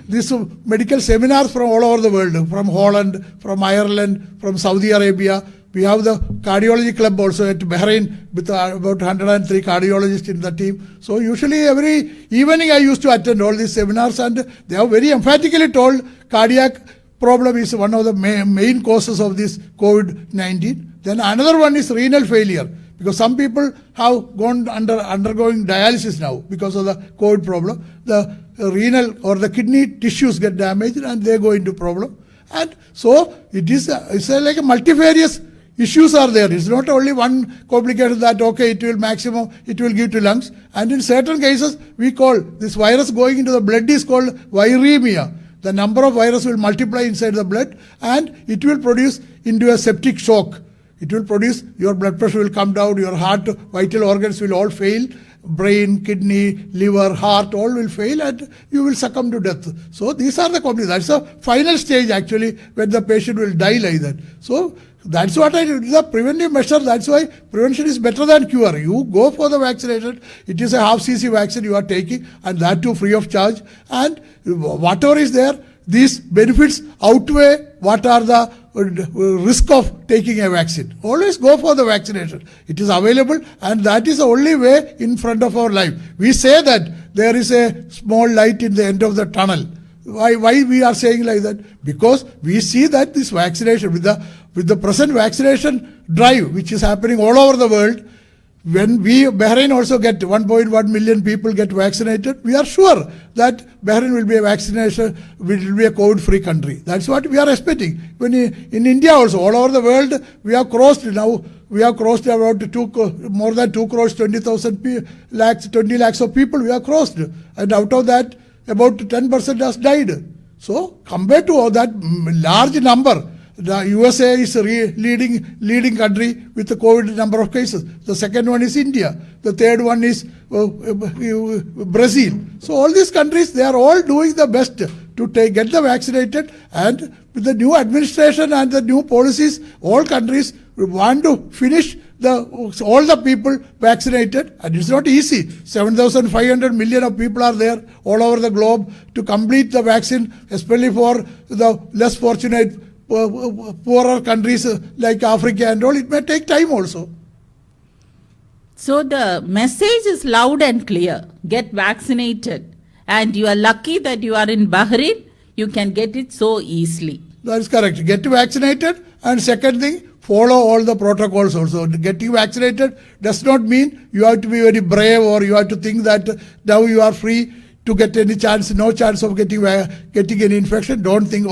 these medical seminars from all over the world, from Holland, from Ireland, from Saudi Arabia. We have the cardiology club also at Bahrain with about 103 cardiologists in the team. So usually every evening I used to attend all these seminars, and they have very emphatically told cardiac problem is one of the main causes of this COVID-19. Then another one is renal failure, because some people have gone undergoing dialysis now because of the COVID problem. The renal or the kidney tissues get damaged and they go into problem. And so it's like a multifarious issues are there. It's not only one complication that, okay, it will give to lungs. And in certain cases, we call this virus going into the blood is called viremia. The number of virus will multiply inside the blood and it will produce into a septic shock. It will produce, your blood pressure will come down, your heart, vital organs will all fail, brain, kidney, liver, heart, all will fail, and you will succumb to death. So these are the complications. That's the final stage actually when the patient will die like that. So That's what I do. It is a preventive measure. That's why prevention is better than cure. You go for the vaccination. It is a half cc vaccine you are taking, and that too free of charge. And whatever is there, these benefits outweigh what are the risk of taking a vaccine. Always go for the vaccination. It is available, and that is the only way in front of our life. We say that there is a small light in the end of the tunnel. Why we are saying like that? Because we see that this vaccination, with the present vaccination drive which is happening all over the world, when Bahrain also get 1.1 million people get vaccinated, we are sure that Bahrain will be a vaccination, will be a COVID-free country. That's what we are expecting. When in India also, all over the world, we have crossed now. We have crossed about more than 2 crores 20 lakhs of people. We have crossed, and out of that, about 10% has died. So compared to all that large number, the USA is a leading country with the COVID number of cases. The second one is India. The third one is Brazil. So all these countries, they are all doing the best to get the vaccinated, and with the new administration and the new policies, all countries want to finish all the people vaccinated, and it's not easy. 7,500 million of people are there all over the globe to complete the vaccine, especially for the less fortunate poorer countries like Africa and all. It may take time also. So the message is loud and clear. Get vaccinated. And you are lucky that you are in Bahrain. You can get it so easily. That is correct. Get vaccinated, and second thing, follow all the protocols also. Getting vaccinated does not mean you have to be very brave, or you have to think that now you are free to get any chance, no chance of getting any infection. Don't think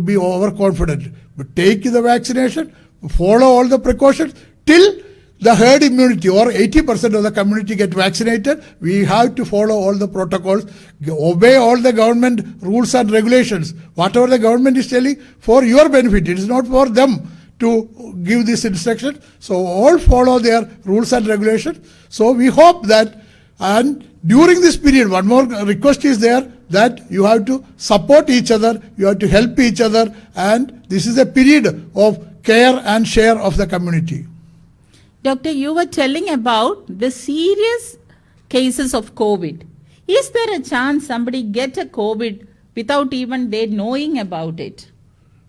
be overconfident. But take the vaccination, follow all the precautions till the herd immunity or 80% of the community get vaccinated. We have to follow all the protocols, obey all the government rules and regulations. Whatever the government is telling, for your benefit. It is not for them to give this instruction. So all follow their rules and regulations. So we hope that, and during this period, one more request is there, that you have to support each other, you have to help each other, and this is a period of care and share of the community. Doctor, you were telling about the serious cases of COVID. Is there a chance somebody get a COVID without even they knowing about it?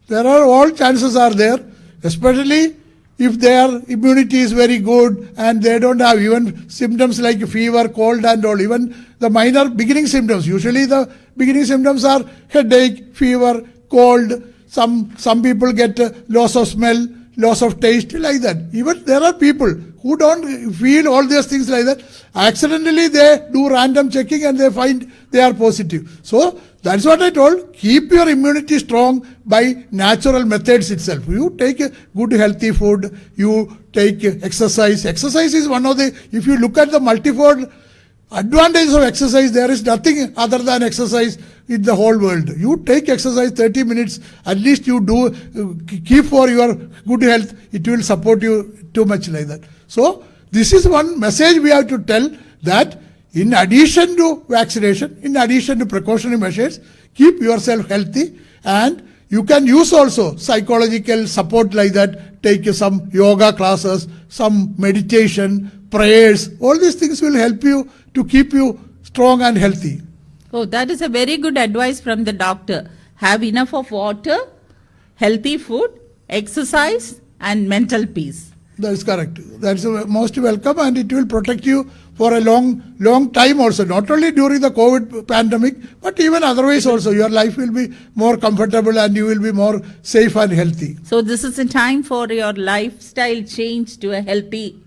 There are all chances are there, especially if their immunity is very good and they don't have even symptoms like fever, cold and all, even the minor beginning symptoms. Usually the beginning symptoms are headache, fever, cold. Some people get loss of smell, loss of taste, like that. Even there are people who don't feel all these things like that. Accidentally they do random checking and they find they are positive. So that's what I told. Keep your immunity strong by natural methods itself. You take a good healthy food, you take exercise. Exercise is one of the, if you look at the multifold advantages of exercise, there is nothing other than exercise in the whole world. You take exercise 30 minutes, at least you do, keep for your good health, it will support you too much like that. So this is one message we have to tell, that in addition to vaccination, in addition to precautionary measures, keep yourself healthy, and you can use also psychological support like that. Take some yoga classes, some meditation, prayers. All these things will help you to keep you strong and healthy. Oh, that is a very good advice from the doctor. Have enough of water, healthy food, exercise, and mental peace. That is correct. That is most welcome, and it will protect you for a long time also. Not only during the COVID pandemic, but even otherwise also. Your life will be more comfortable and you will be more safe and healthy. So this is a time for your lifestyle change to a healthy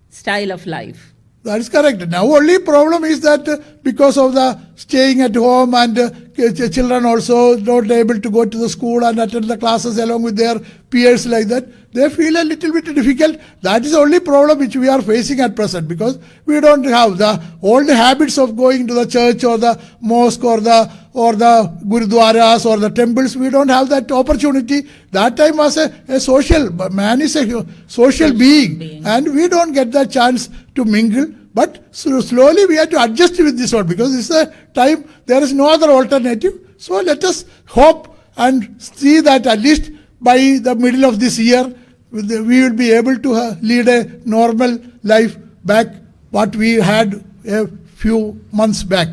style of life. That is correct. Now only problem is that because of the staying at home and children also not able to go to the school and attend the classes along with their peers like that, they feel a little bit difficult. That is the only problem which we are facing at present, because we don't have the old habits of going to the church or the mosque or the gurudwaras or the temples. We don't have that opportunity. That time was a social, man is a social being, and we don't get the chance to mingle. But slowly we have to adjust with this one, because this is a time there is no other alternative. So let us hope and see that at least by the middle of this year, we will be able to lead a normal life back what we had a few months back.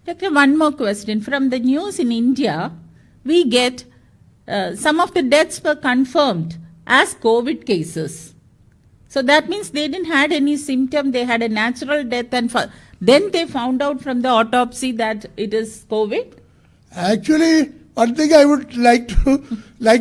Doctor, one more question. From the news in India, we get some of the deaths were confirmed as COVID cases. So that means they didn't had any symptom, they had a natural death, and then they found out from the autopsy that it is COVID. Actually, one thing I would like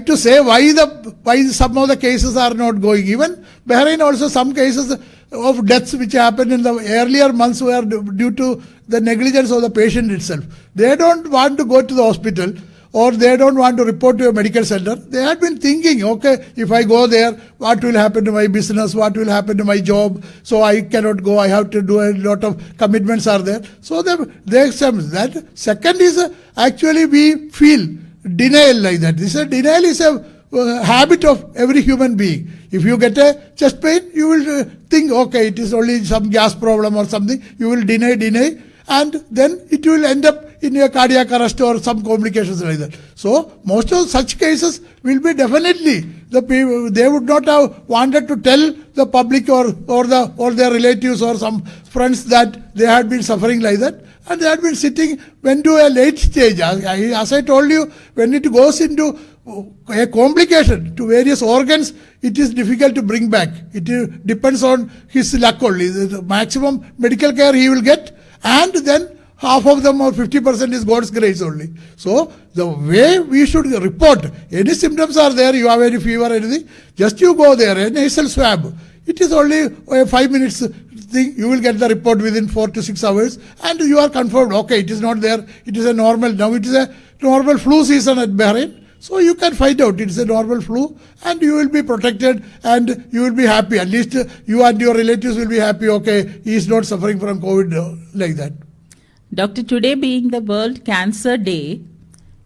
to say why some of the cases are not going. Even Bahrain also, some cases of deaths which happened in the earlier months were due to the negligence of the patient itself. They don't want to go to the hospital, or they don't want to report to a medical center. They had been thinking, okay, if I go there, what will happen to my business, what will happen to my job, so I cannot go, I have to do a lot of commitments are there. So they accept that. Second is actually we feel denial like that. Denial is a habit of every human being. If you get a chest pain, you will think, okay, it is only some gas problem or something. You will deny, and then it will end up in a cardiac arrest or some complications like that. So most of such cases will be definitely the people, they would not have wanted to tell the public or their relatives or some friends that they had been suffering like that, and they had been sitting when to a late stage. As I told you, when it goes into a complication to various organs, it is difficult to bring back. It depends on his luck only. The maximum medical care he will get, and then half of them or 50% is God's grace only. So the way we should report, any symptoms are there, you have any fever, anything, just you go there, a nasal swab. It is only a 5 minutes thing, you will get the report within 4 to 6 hours, and you are confirmed, okay, it is not there, it is a normal, now it is a normal flu season at Bahrain. So you can find out it is a normal flu, and you will be protected, and you will be happy. At least you and your relatives will be happy, okay, he is not suffering from COVID like that. Doctor, today being the World Cancer Day,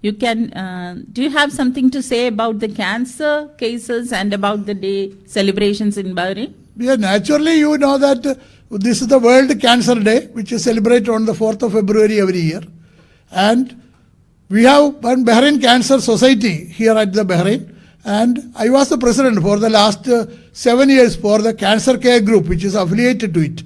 you can do you have something to say about the cancer cases and about the day celebrations in Bahrain? Yeah, naturally you know that this is the World Cancer Day, which is celebrated on the 4th of February every year. And we have one Bahrain Cancer Society here at the Bahrain. And I was the president for the last 7 years for the Cancer Care Group, which is affiliated to it.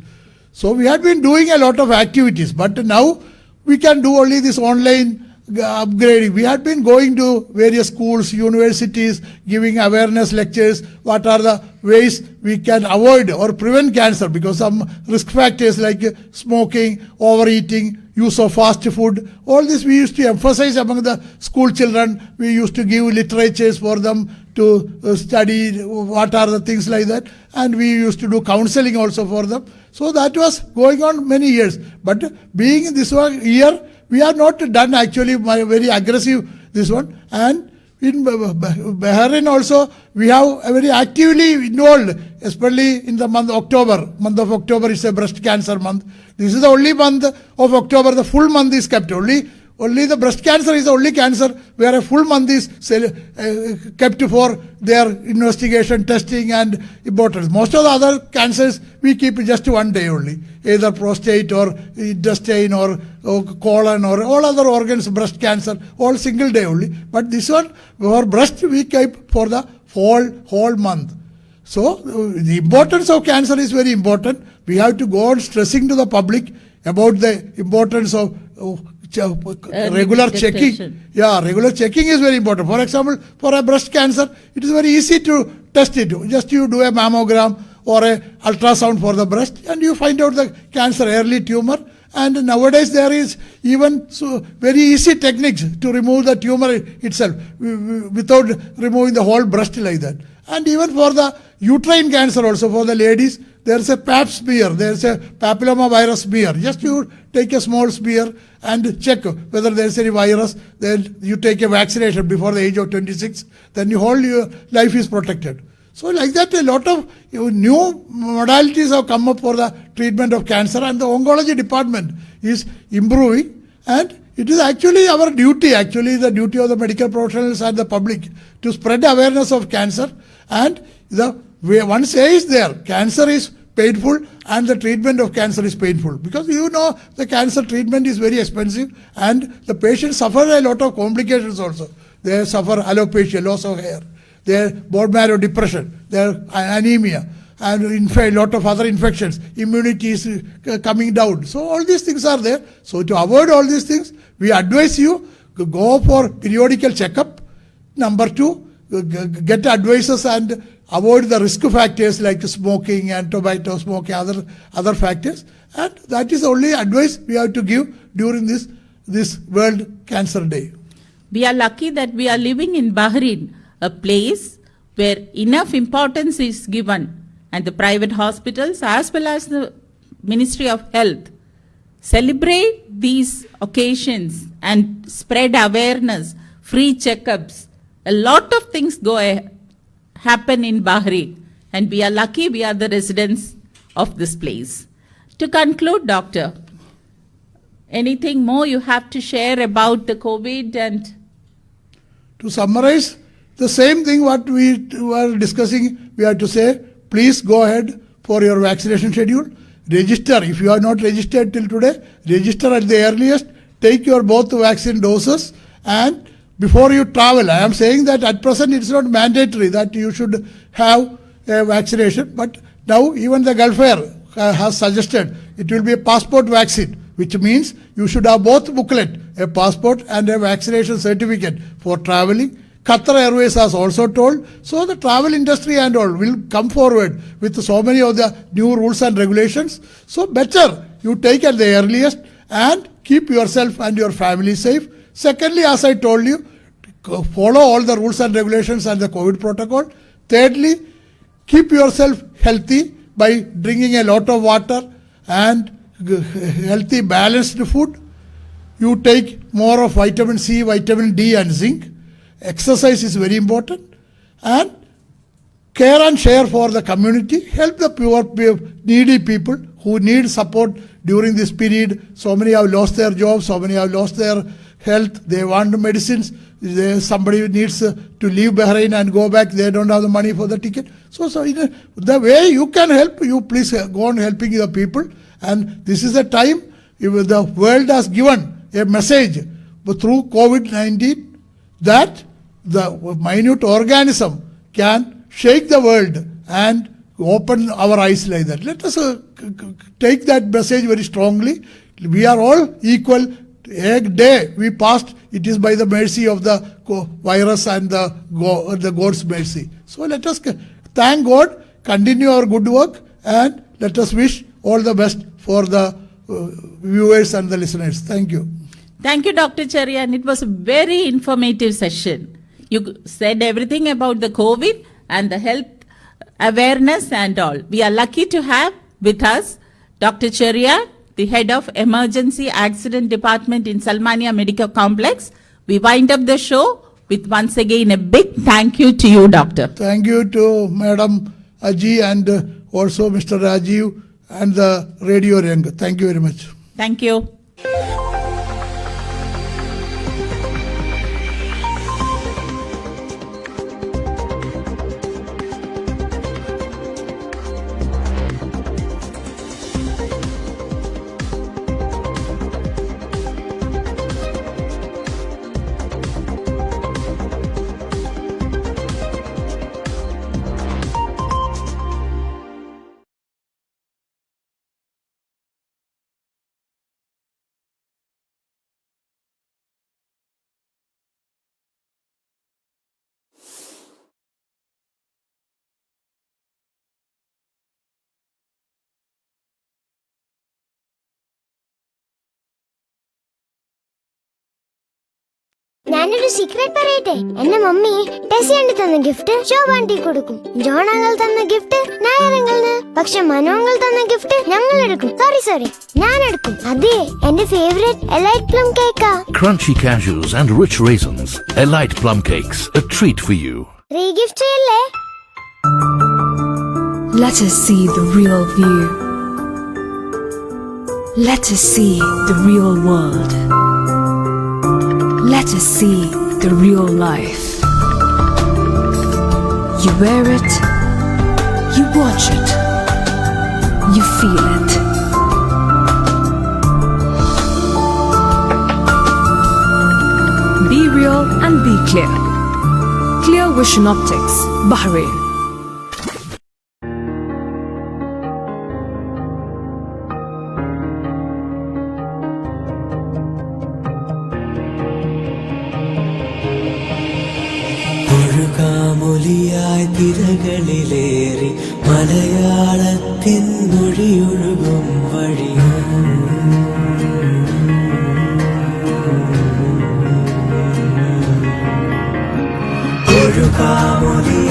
So we had been doing a lot of activities, but now we can do only this online upgrading. We had been going to various schools, universities, giving awareness lectures, what are the ways we can avoid or prevent cancer, because some risk factors like smoking, overeating, use of fast food, all this we used to emphasize among the school children. We used to give literatures for them to study what are the things like that, and we used to do counseling also for them. So that was going on many years. But being this one year, we are not done actually very aggressive this one. And in Bahrain also, we have very actively involved, especially in the month of October. Month of October is a breast cancer month. This is the only month of October, the full month is kept. Only the breast cancer is the only cancer where a full month is kept for their investigation, testing and importance. Most of the other cancers we keep just one day only, either prostate or intestine or colon or all other organs, breast cancer, all single day only. But this one, for breast, we keep for the whole month. So the importance of cancer is very important. We have to go on stressing to the public about the importance of regular checking. Yeah, regular checking is very important. For example, for a breast cancer, it is very easy to test it. Just you do a mammogram or a ultrasound for the breast, and you find out the cancer, early tumor. And nowadays there is even very easy techniques to remove the tumor itself without removing the whole breast like that. And even for the uterine cancer also, for the ladies, there is a pap smear, there is a papilloma virus smear. Just you take a small smear and check whether there is any virus. Then you take a vaccination before the age of 26. Then your whole life is protected. So like that, a lot of new modalities have come up for the treatment of cancer, and the oncology department is improving. And it is actually our duty, the duty of the medical professionals and the public, to spread awareness of cancer. And the way one says there, cancer is painful and the treatment of cancer is painful, because the cancer treatment is very expensive and the patients suffer a lot of complications also. They suffer alopecia, loss of hair, their bone marrow depression, their anemia, and a lot of other infections. Immunity is coming down. So all these things are there. So to avoid all these things, we advise you to go for periodical checkup. Number 2, get advices and avoid the risk factors like smoking and tobacco smoking, other factors. And that is the only advice we have to give during this World Cancer Day. We are lucky that we are living in Bahrain, a place where enough importance is given, and the private hospitals as well as the Ministry of Health celebrate these occasions and spread awareness, free checkups. A lot of things happen in Bahrain, and we are lucky we are the residents of this place. To conclude, Doctor, anything more you have to share about the COVID? And to summarize, the same thing what we were discussing, we have to say, please go ahead for your vaccination schedule. Register. If you are not registered till today, register at the earliest. Take your both vaccine doses, and before you travel, I am saying that at present it's not mandatory that you should have a vaccination, but now even the Gulf Air has suggested it will be a passport vaccine, which means you should have both booklet, a passport and a vaccination certificate for traveling. Qatar Airways has also told, so the travel industry and all will come forward with so many of the new rules and regulations. So better you take at the earliest and keep yourself and your family safe. Secondly, as I told you, follow all the rules and regulations and the COVID protocol. Thirdly, keep yourself healthy by drinking a lot of water and healthy balanced food. You take more of vitamin C, vitamin D and zinc. Exercise is very important. And care and share for the community. Help the poor, needy people who need support during this period. So many have lost their jobs, so many have lost their health, they want medicines, somebody needs to leave Bahrain and go back, they don't have the money for the ticket. So the way you can help, you please go on helping the people. And this is a time if the world has given a message through COVID-19 that the minute organism can shake the world and open our eyes like that. Let us take that message very strongly. We are all equal. A day we passed, it is by the mercy of the virus and the God's mercy. So let us thank God, continue our good work, and let us wish all the best for the viewers and the listeners. Thank you. thank you, Dr. Cheriyan. It was a very informative session. You said everything about the COVID and the health awareness and all. We are lucky to have with us Dr. Cheriyan, the head of Emergency Accident Department in Salmania Medical Complex. We wind up the show with once again a big thank you to you, Doctor. Thank you to Madam Aji and also Mr. Rajiv and the Radio Rangh. Thank you very much. Thank you. ഞാനൊരു secret പറയട്ടെ. എന്റെ mummy Tessy anti തന്ന gift ശോഭ anti കൊടുക്കും. John uncle തന്ന gift Nair അങ്കിളിന്. പക്ഷെ Manu uncle തന്ന gift ഞങ്ങൾ എടുക്കും. സോറി ഞാൻ എടുക്കും. അതെ, എന്റെ ഫേവറേറ്റ് എലൈറ്റ് പ്ലം കേക്കാ. Crunchy cashews and rich raisins. Elite plum cakes, a treat for you. റീഗിഫ്റ്റ് ചെയ്യല്ലേ? Let us see the real view. Let us see the real world. Let us see the real life. You wear it, you watch it, you feel it. Be real and be clear. Clear Vision Optics, Bahrain. ഒഴുകാമൊലിയായി തിരകളിലേറി മലയാളത്തിൻ മൊഴിയൊഴുകും വഴിയും ഒഴുകാമൊലിയായി